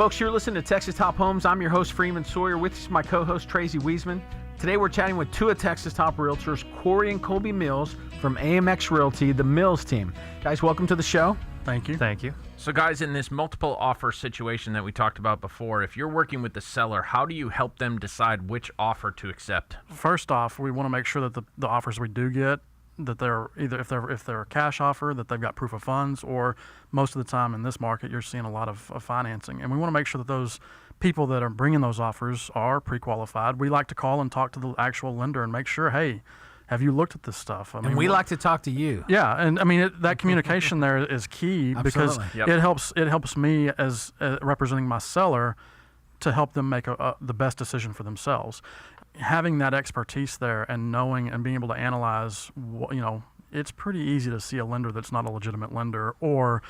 Folks, you're listening to Texas Top Homes. I'm your host, Freeman Sawyer. With us, my co-host, Tracy Wiesman. Today, we're chatting with two of Texas Top Realtors, Cory and Colby Meals from AMX Realty, the Mills team. Guys, welcome to the show. Thank you. Thank you. So, guys, in this multiple offer situation that we talked about before, if you're working with the seller, how do you help them decide which offer to accept? First off, we want to make sure that the offers we do get, that they're either if they're a cash offer, that they've got proof of funds, or most of the time in this market, you're seeing a lot of financing. And we want to make sure that those people that are bringing those offers are pre-qualified. We like to call and talk to the actual lender and make sure, hey, have you looked at this stuff? And we like to talk to you. Yeah, and I mean that communication there is key because it helps me as representing my seller to help them make the best decision for themselves. Having that expertise there and knowing and being able to analyze, it's pretty easy to see a lender that's not a legitimate lender. Or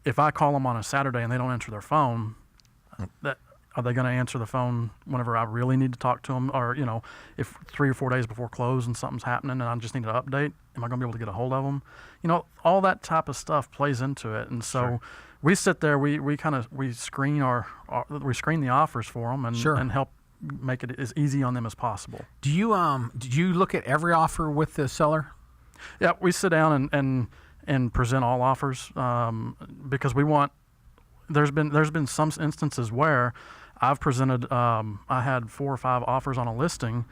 if I call them on a Saturday and they don't answer their phone, are they going to answer the phone whenever I really need to talk to them? Or, if 3 or 4 days before close and something's happening and I just need an update, am I going to be able to get a hold of them? All that type of stuff plays into it. And so we sit there, we screen the offers for them and help make it as easy on them as possible. Do you look at every offer with the seller? Yeah, we sit down and present all offers because we want. There's been some instances where I've presented. I had 4 or 5 offers on a listing,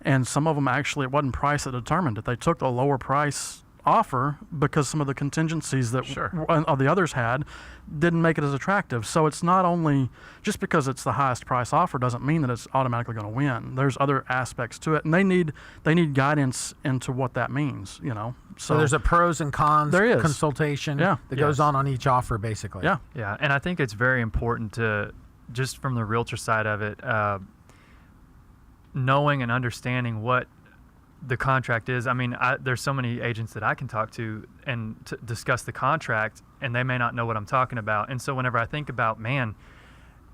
and some of them actually it wasn't price that determined it. They took a lower price offer because some of the contingencies that the others had didn't make it as attractive. So it's not only just because it's the highest price offer doesn't mean that it's automatically going to win. There's other aspects to it, and they need guidance into what that means. So there's a pros and cons consultation that goes on each offer, basically. Yeah, and I think it's very important to just from the realtor side of it, knowing and understanding what the contract is. I mean, there's so many agents that I can talk to and discuss the contract, and they may not know what I'm talking about. And so whenever I think about, man,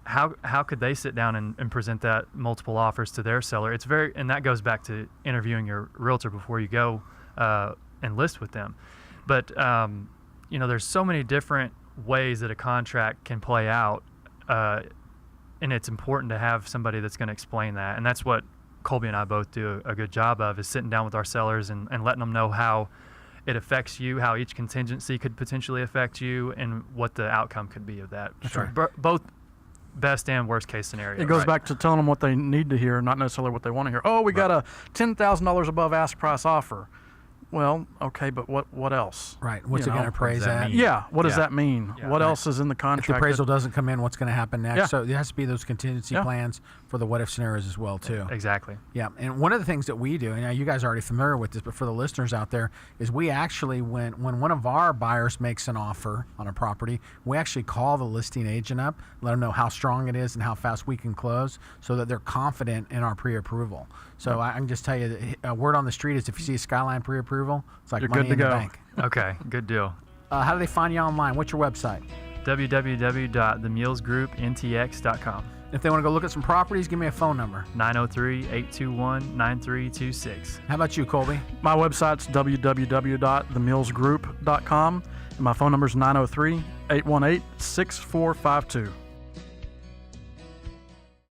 how could they sit down and present that multiple offers to their seller? And that goes back to interviewing your realtor before you go and list with them. But there's so many different ways that a contract can play out, and it's important to have somebody that's going to explain that. And that's what Colby and I both do a good job of, is sitting down with our sellers and letting them know how it affects you, how each contingency could potentially affect you, and what the outcome could be of that. Both best and worst case scenario. It goes back to telling them what they need to hear, not necessarily what they want to hear. Oh, we got a $10,000 above ask price offer. Well, okay, but what else? Right. What's it going to appraise at? Yeah. What does that mean? Yeah. What else is in the contract? If the appraisal doesn't come in, what's going to happen next? Yeah. So there has to be those contingency plans for the what-if scenarios as well, too. Exactly. Yeah. And one of the things that we do, and you guys are already familiar with this, but for the listeners out there, is we actually, when one of our buyers makes an offer on a property, we actually call the listing agent up, let them know how strong it is and how fast we can close so that they're confident in our pre-approval. So I can just tell you, that word on the street is if you see a Skyline pre-approval, it's like money in the bank. Okay, good deal. How do they find you online? What's your website? www.themealsgroupntx.com. If they want to go look at some properties, give me a phone number. 903-821-9326. How about you, Colby? My website's www.themealsgroup.com, and my phone number's 903-818-6452.